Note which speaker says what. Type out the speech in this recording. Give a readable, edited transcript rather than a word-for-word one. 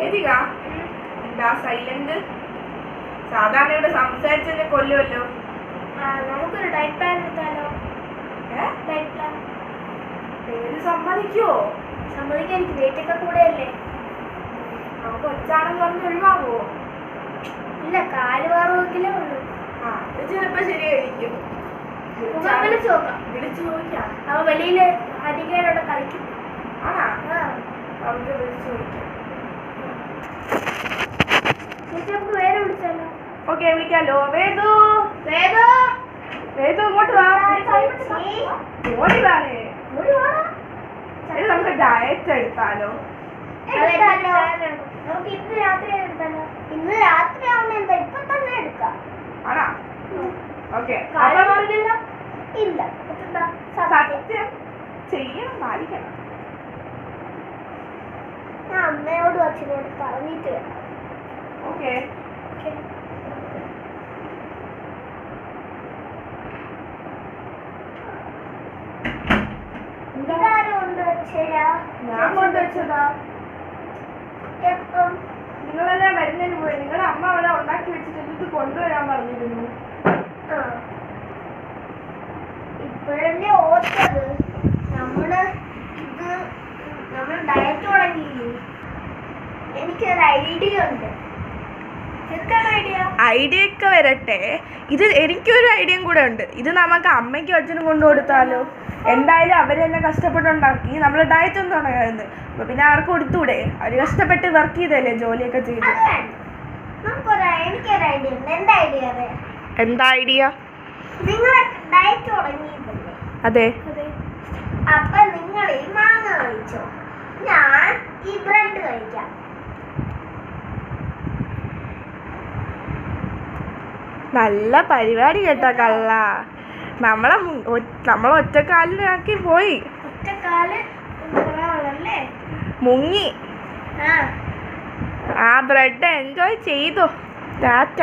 Speaker 1: ഏതികാ എന്താ സൈലന്റ്? സാധാരണ ഇവിടെ സംസാരിച്ചെന്നെ കൊല്ലുമല്ലോ.
Speaker 2: നമുക്കൊരു ഡയറ്റ് പ്ലാൻ എടുത്താലോ? ഡയറ്റ് പ്ലാൻ
Speaker 1: പേര് സമ്മതിക്കുവോ?
Speaker 2: സമ്മതിക്കാൻ എനിക്ക് വെയിറ്റ് ഒക്കെ കൂടെയല്ലേ.
Speaker 1: നമുക്ക് ഒച്ചാണെന്ന് പറഞ്ഞ് ഒഴിവാകുമോ?
Speaker 2: ഇല്ല, 4 വാറെങ്കിലേ ഉള്ളൂ.
Speaker 1: അത് ചിലപ്പോ ശരിയായിരിക്കും.
Speaker 2: വിളിച്ചു നോക്കാം.
Speaker 1: വിളിച്ചു നോക്കാം.
Speaker 2: അവ വെളിയില് അധികയോടെ കളിക്കും.
Speaker 1: ആണാ? നമുക്ക് വിളിച്ചു നോക്കാം.
Speaker 2: നമുക്ക് വേറെ വിളിച്ചാലോ?
Speaker 1: ഓക്കെ, വിളിക്കാലോ. വേദു
Speaker 2: വേദു
Speaker 1: വേദു ഇങ്ങോട്ട് വാ. ഓടി വാണേ. നമുക്ക് ഡയറ്റ് എടുത്താലോ?
Speaker 2: നമുക്ക് ഇന്ന് രാത്രി എടുത്താലോ? ഇന്ന് രാത്രി ആവുന്ന എന്താ, ഇപ്പൊ തന്നെ എടുക്കാം.
Speaker 1: ആണാ? ഓക്കെ.
Speaker 2: ഇല്ല,
Speaker 1: സത്യം ചെയ്യണം, പാലിക്കണം.
Speaker 2: ഞാൻ അമ്മയോടും അച്ഛനോടും പറഞ്ഞിട്ട് വരാം.
Speaker 1: ഓക്കെ. ഞാൻ കൊണ്ടുവച്ചതാ.
Speaker 2: എപ്പം?
Speaker 1: നിങ്ങളെല്ലാം വരുന്നതിന് പോയി. നിങ്ങളുടെ അമ്മ അവിടെ ഉണ്ടാക്കി വെച്ചിട്ട് ഇത് കൊണ്ടുവരാൻ പറഞ്ഞിരുന്നു.
Speaker 2: ഇപ്പോഴല്ലേ ഓർത്തത്. നമ്മൾ ഡയറ്റ് തുടങ്ങിയില്ലേ. എനിക്കൊരു ഐഡിയ ഉണ്ട്. എന്താണ്
Speaker 1: ഐഡിയ ഒക്കെ വരട്ടെ. ഇത് എനിക്കൊരു ഐഡിയയും കൂടെ ഉണ്ട്. ഇത് നമുക്ക് അമ്മയ്ക്കും അച്ഛനും കൊണ്ടു കൊടുത്താലോ? എന്തായാലും അവർ തന്നെ കഷ്ടപ്പെട്ടുണ്ടാക്കി. നമ്മൾ ഡയറ്റ് ഒന്നും തുടങ്ങുന്നത് അപ്പൊ പിന്നെ അവർക്ക് കൊടുത്തൂടെ? അവർ കഷ്ടപ്പെട്ട് വർക്ക് ചെയ്തല്ലേ, ജോലിയൊക്കെ ചെയ്ത്.
Speaker 2: എനിക്കൊരു ഐഡിയ ഉണ്ട്. എന്താ ഐഡിയ?
Speaker 1: എന്താ ഐഡിയ?
Speaker 2: നിങ്ങൾ ഡയറ്റ് തുടങ്ങിയില്ലേ?
Speaker 1: അതെ.
Speaker 2: അപ്പൊ നിങ്ങൾ ഈ മാങ്ങ കഴിച്ചോ, ഞാൻ ഈ ബ്രെഡ് കഴിക്കാം.
Speaker 1: നല്ല പരിപാടി കേട്ടോ കള്ള. നമ്മളെ ഒറ്റക്കാലിനാക്കി പോയി.
Speaker 2: ഒറ്റക്കാല്
Speaker 1: മുങ്ങി. ആ ബ്രെഡ് എൻജോയ് ചെയ്തു. ടാറ്റ.